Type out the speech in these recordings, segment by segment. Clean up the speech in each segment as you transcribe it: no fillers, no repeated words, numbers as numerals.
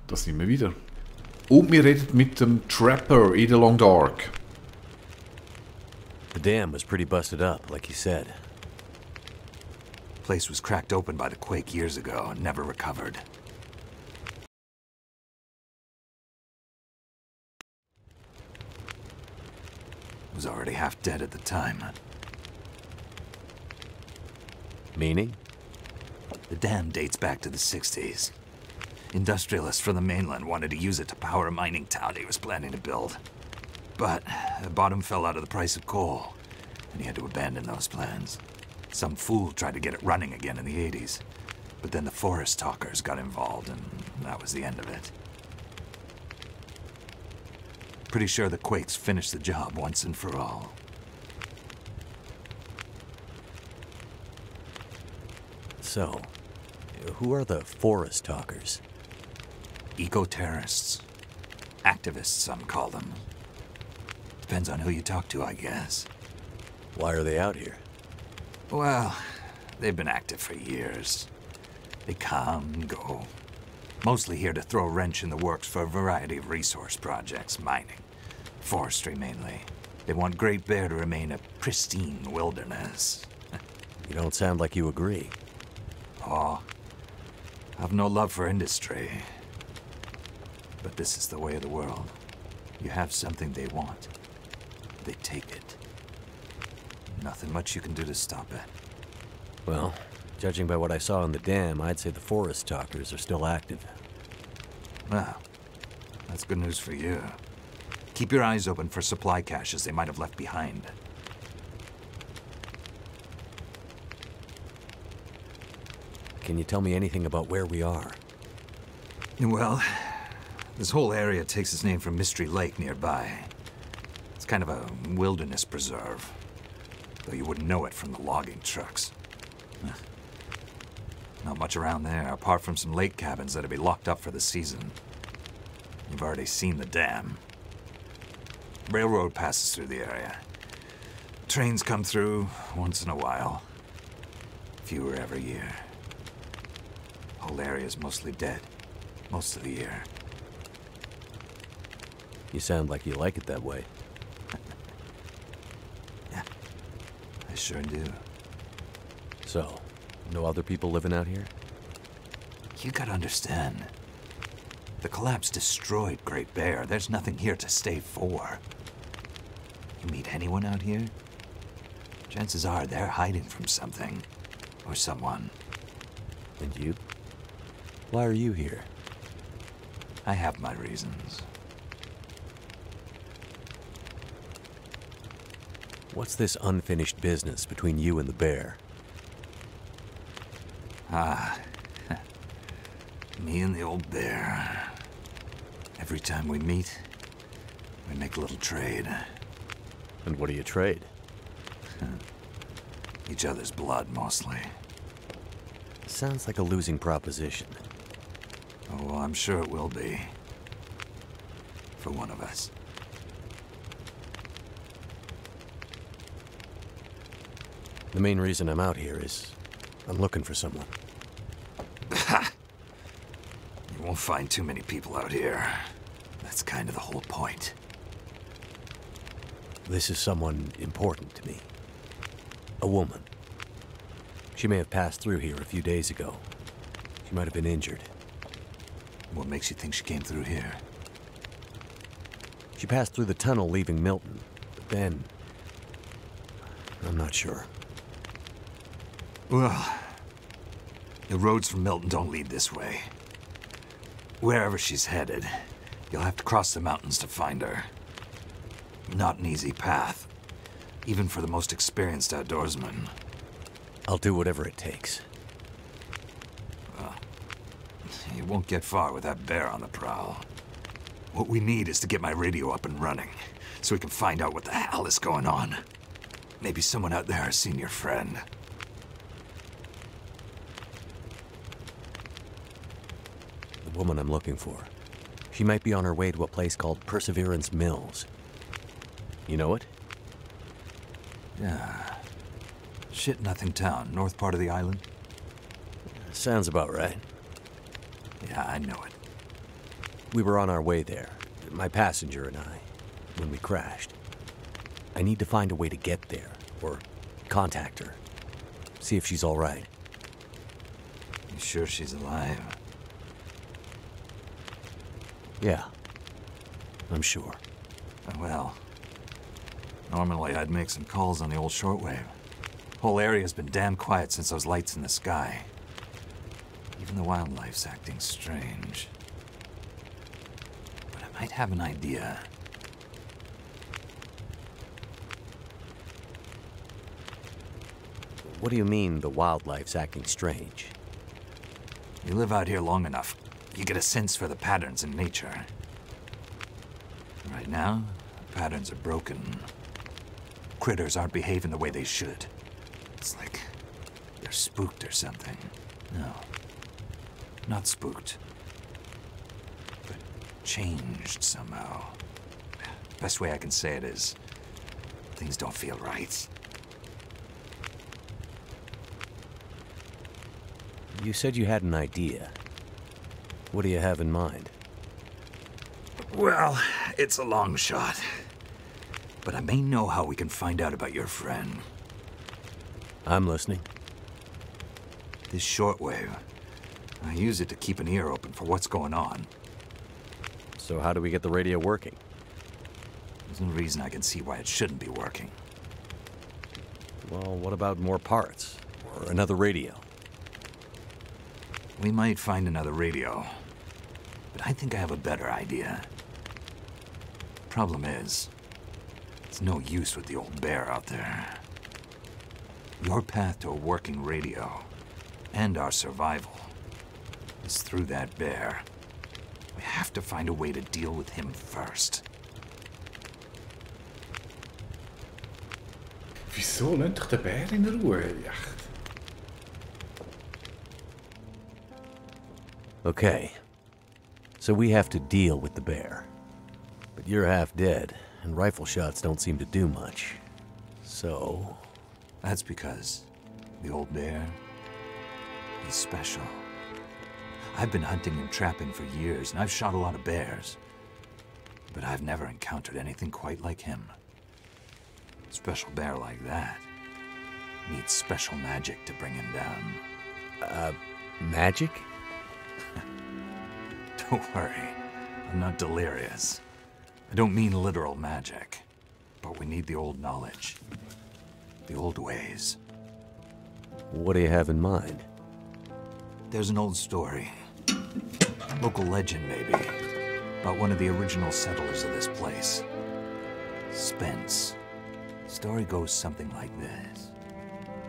Da sind wir wieder. Und wir reden mit dem Trapper in the Long Dark. The dam was pretty busted up, like you said. Place was cracked open by the quake years ago and never recovered. Was already half dead at the time. Meaning? The dam dates back to the 60s. Industrialists from the mainland wanted to use it to power a mining town he was planning to build. But the bottom fell out of the price of coal, and he had to abandon those plans. Some fool tried to get it running again in the 80s, but then the forest talkers got involved, and that was the end of it. Pretty sure the quakes finished the job once and for all. So, who are the forest talkers? Eco-terrorists. Activists, some call them. Depends on who you talk to, I guess. Why are they out here? Well, they've been active for years. They come and go. Mostly here to throw a wrench in the works for a variety of resource projects, mining, forestry mainly. They want Great Bear to remain a pristine wilderness. You don't sound like you agree. Oh, I've no love for industry. But this is the way of the world. You have something they want. They take it. Nothing much you can do to stop it. Well, judging by what I saw in the dam, I'd say the forest talkers are still active. Well, that's good news for you. Keep your eyes open for supply caches they might have left behind. Can you tell me anything about where we are? Well, this whole area takes its name from Mystery Lake nearby. It's kind of a wilderness preserve, though you wouldn't know it from the logging trucks. Not much around there, apart from some lake cabins that'll be locked up for the season. You've already seen the dam. Railroad passes through the area. Trains come through once in a while. Fewer every year. Whole area's mostly dead, most of the year. You sound like you like it that way. Yeah, I sure do. So, no other people living out here? You gotta understand. The collapse destroyed Great Bear. There's nothing here to stay for. You meet anyone out here? Chances are they're hiding from something. Or someone. And you? Why are you here? I have my reasons. What's this unfinished business between you and the bear? Ah, me and the old bear. Every time we meet, we make a little trade. And what do you trade? Each other's blood, mostly. Sounds like a losing proposition. Oh, well, I'm sure it will be. For one of us. The main reason I'm out here is I'm looking for someone. You won't find too many people out here. That's kind of the whole point. This is someone important to me. A woman. She may have passed through here a few days ago. She might have been injured. What makes you think she came through here? She passed through the tunnel leaving Milton, but then... I'm not sure. Well, the roads from Milton don't lead this way. Wherever she's headed, you'll have to cross the mountains to find her. Not an easy path, even for the most experienced outdoorsman. I'll do whatever it takes. Well, you won't get far with that bear on the prowl. What we need is to get my radio up and running, so we can find out what the hell is going on. Maybe someone out there has seen your friend. The woman I'm looking for. She might be on her way to a place called Perseverance Mills. You know it? Yeah. Shit-nothing town, north part of the island. Sounds about right. Yeah, I know it. We were on our way there, my passenger and I, when we crashed. I need to find a way to get there, or contact her. See if she's all right. You sure she's alive? Yeah, I'm sure. Well, normally I'd make some calls on the old shortwave. Whole area's been damn quiet since those lights in the sky. Even the wildlife's acting strange. But I might have an idea. What do you mean, the wildlife's acting strange? You live out here long enough, you get a sense for the patterns in nature. Right now, the patterns are broken. Critters aren't behaving the way they should. It's like they're spooked or something. No, not spooked, but changed somehow. Best way I can say it is, things don't feel right. You said you had an idea. What do you have in mind? Well, it's a long shot. But I may know how we can find out about your friend. I'm listening. This shortwave, I use it to keep an ear open for what's going on. So how do we get the radio working? There's no reason I can see why it shouldn't be working. Well, what about more parts? Or another radio? We might find another radio. But I think I have a better idea. Problem is, it's no use with the old bear out there. Your path to a working radio, and our survival, is through that bear. We have to find a way to deal with him first. Wieso? Lass doch den Bär in Ruhe. Echt. Okay. So we have to deal with the bear. But you're half dead, and rifle shots don't seem to do much. So... That's because the old bear, he's special. I've been hunting and trapping for years, and I've shot a lot of bears. But I've never encountered anything quite like him. A special bear like that needs special magic to bring him down. Magic? Don't worry, I'm not delirious. I don't mean literal magic, but we need the old knowledge, the old ways. What do you have in mind? There's an old story, local legend maybe, about one of the original settlers of this place. Spence. Story goes something like this.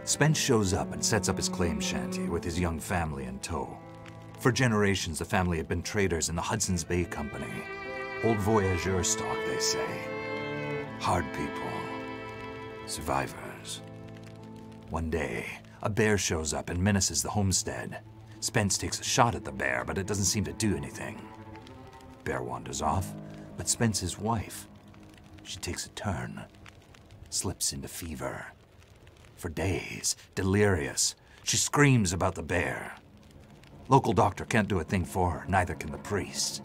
Spence shows up and sets up his claim shanty with his young family in tow. For generations, the family had been traders in the Hudson's Bay Company. Old voyageur stock, they say. Hard people. Survivors. One day, a bear shows up and menaces the homestead. Spence takes a shot at the bear, but it doesn't seem to do anything. Bear wanders off, but Spence's wife, she takes a turn. Slips into fever. For days, delirious, she screams about the bear. Local doctor can't do a thing for her, neither can the priest.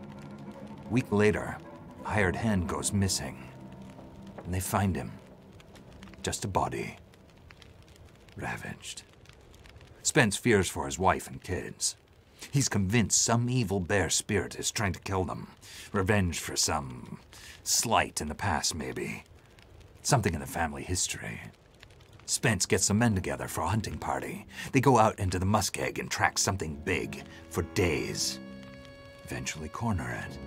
A week later, a hired hand goes missing. And they find him. Just a body. Ravaged. Spence fears for his wife and kids. He's convinced some evil bear spirit is trying to kill them. Revenge for some slight in the past, maybe. Something in the family history. Spence gets some men together for a hunting party. They go out into the muskeg and track something big for days. Eventually corner it.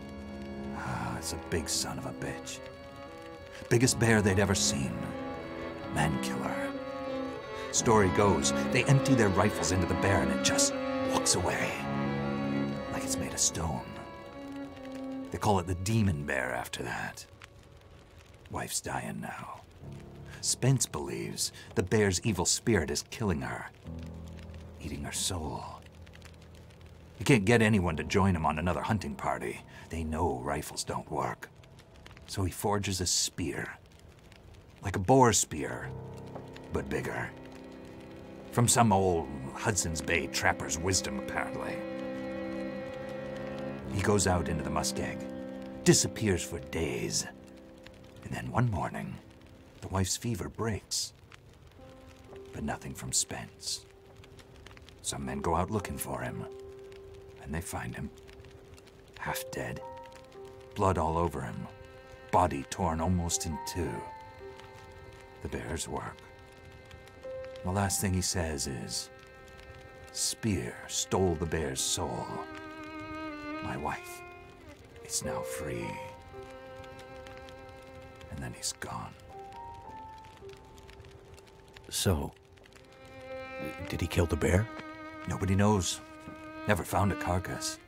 It's a big son of a bitch. Biggest bear they'd ever seen. Man killer. Story goes, they empty their rifles into the bear and it just walks away. Like it's made of stone. They call it the demon bear after that. Wife's dying now. Spence believes the bear's evil spirit is killing her, eating her soul. He can't get anyone to join him on another hunting party. They know rifles don't work. So he forges a spear. Like a boar spear, but bigger. From some old Hudson's Bay trapper's wisdom, apparently. He goes out into the muskeg, disappears for days. And then one morning, the wife's fever breaks. But nothing from Spence. Some men go out looking for him, and they find him. Half dead, blood all over him, body torn almost in two. The bear's work. The last thing he says is, "Spear stole the bear's soul. My wife is now free." And then he's gone. So, did he kill the bear? Nobody knows. Never found a carcass.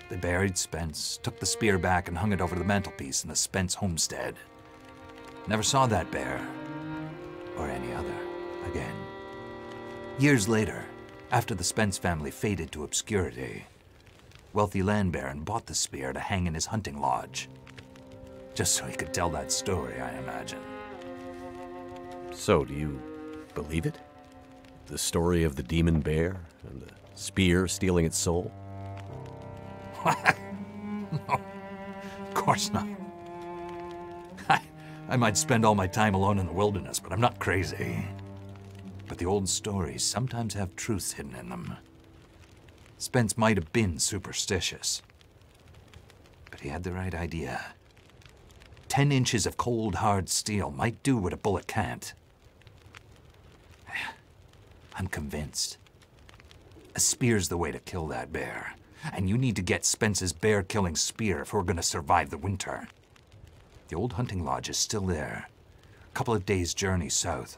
They buried Spence, took the spear back and hung it over the mantelpiece in the Spence homestead. Never saw that bear, or any other, again. Years later, after the Spence family faded to obscurity, wealthy land baron bought the spear to hang in his hunting lodge. Just so he could tell that story, I imagine. So, do you believe it? The story of the demon bear and the spear stealing its soul? No, of course not. I might spend all my time alone in the wilderness, but I'm not crazy. But the old stories sometimes have truths hidden in them. Spence might have been superstitious, but he had the right idea. 10 inches of cold, hard steel might do what a bullet can't. I'm convinced. A spear's the way to kill that bear. And you need to get Spence's bear-killing spear if we're gonna survive the winter. The old hunting lodge is still there. A couple of days' journey south.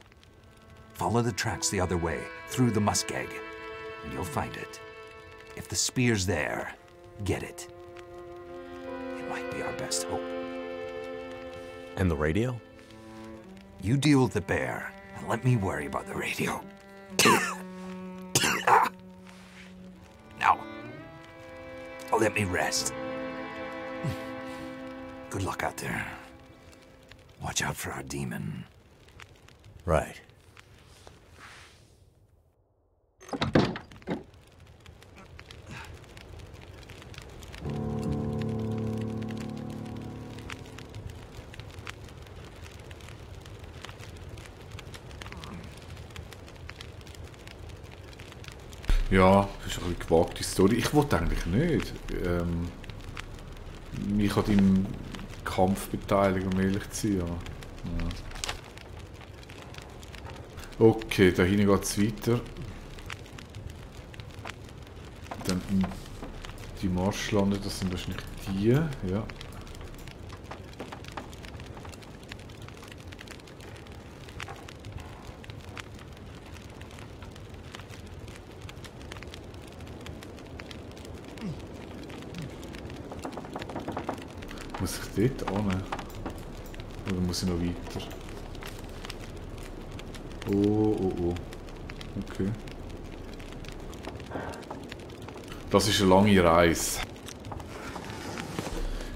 Follow the tracks the other way, through the muskeg, and you'll find it. If the spear's there, get it. It might be our best hope. And the radio? You deal with the bear, and let me worry about the radio. Now, let me rest. Good luck out there. Watch out for our demon. Right. Ja, das ist eine gewagte Story. Ich wollte eigentlich nicht mich an deinem Kampf beteiligen, um ehrlich zu sein. Ja. Okay, da hinten geht es weiter. Dann die Marschlande, das sind wahrscheinlich die. Ja. Muss ich dort hin? Oder muss ich noch weiter? Oh. Okay. Das ist eine lange Reise.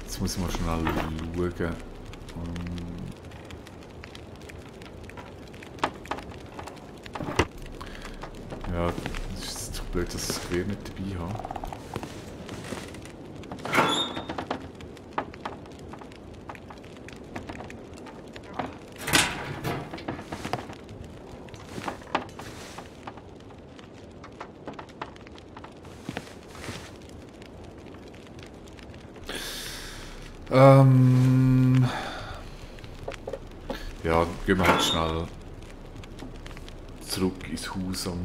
Jetzt muss ich mal schnell schauen. Ja, das ist doch blöd, dass ich das Gewehr nicht dabei habe. Ja, gehen wir halt schnell zurück ins Haus am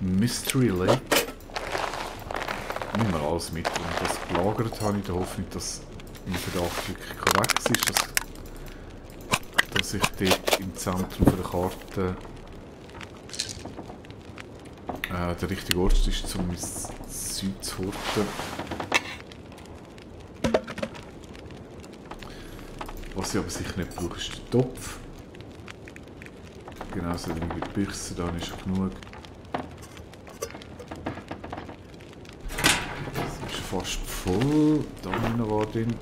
Mystery Lake. Nehmen wir alles mit. Und das gelagert habe ich in der Hoffnung, dass mein Verdacht wirklich korrekt ist, dass ich dort im Zentrum der Karte der richtige Ort ist, um ins Süd zu horten. Was ich aber sicher nicht brauche, ist der Topf. Genauso wie die Büchse, dann ist genug. Das ist fast voll. Da hinten war drin.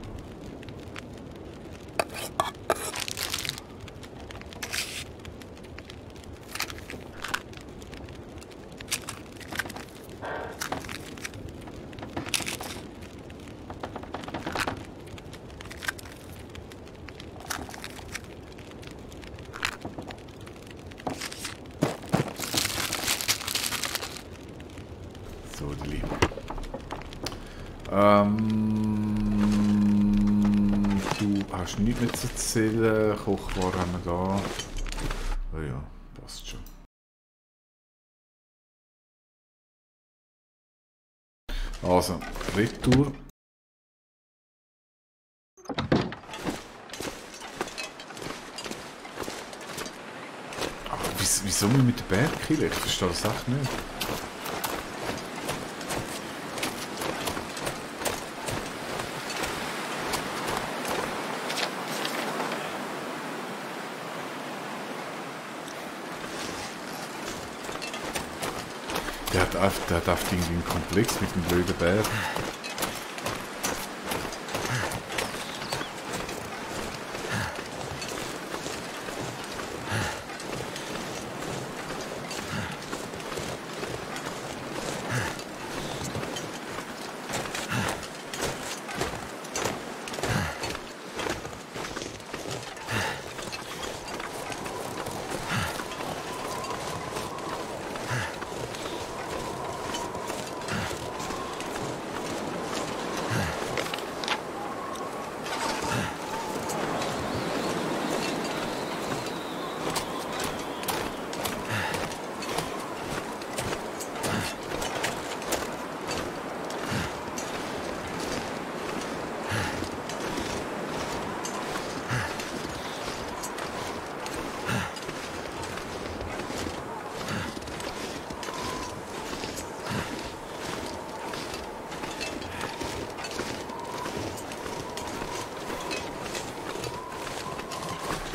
So, die Liebe. Du hast nichts mehr zu erzählen. Kochwaren haben wir da. Oh ja, passt schon. Also, Retour. Aber wieso wir mit dem Berg killen? Ich verstehe das echt nicht. Der hat einfach irgendwie einen Komplex mit dem blöden Bär.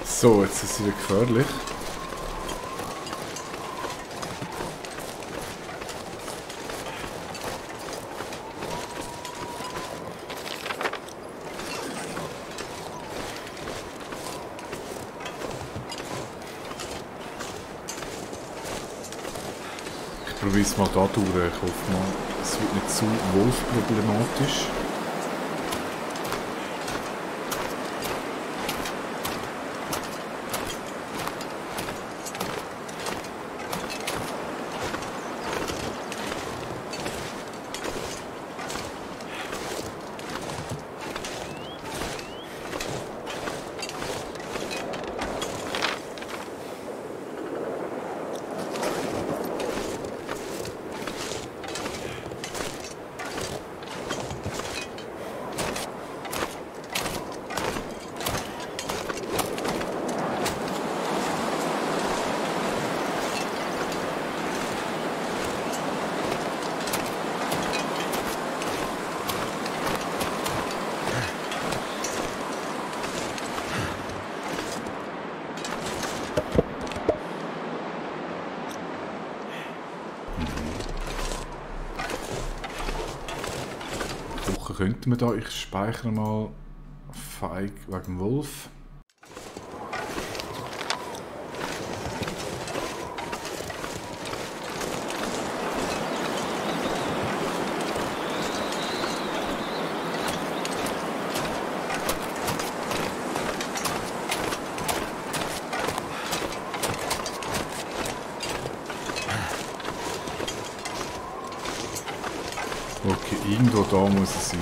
So, jetzt ist es wieder gefährlich. Ich probiere es mal da durch. Ich hoffe mal, es wird nicht zu wolfproblematisch. Könnten wir da, ich speichere mal feig wegen dem Wolf. Okay, irgendwo da muss es sein.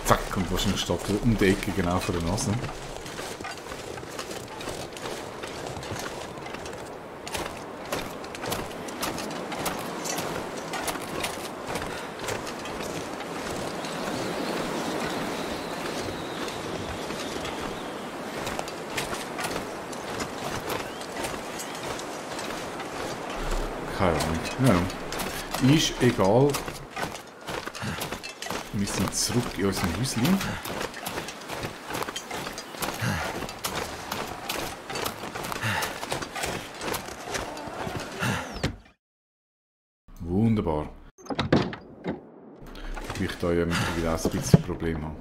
Zack, und wahrscheinlich steht er um die Ecke genau vor der Nase. keine Ahnung. Ja. Ist egal. Wir sind zurück in unserem Häuschen. Wunderbar. Ich da ja mittlerweile auch ein bisschen Problem habe.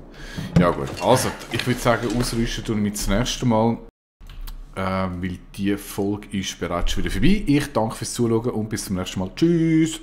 Ja gut, also ich würde sagen, ausrüsten tue ich mich das nächste Mal. Weil die Folge ist bereits schon wieder vorbei. Ich danke fürs Zuschauen und bis zum nächsten Mal. Tschüss!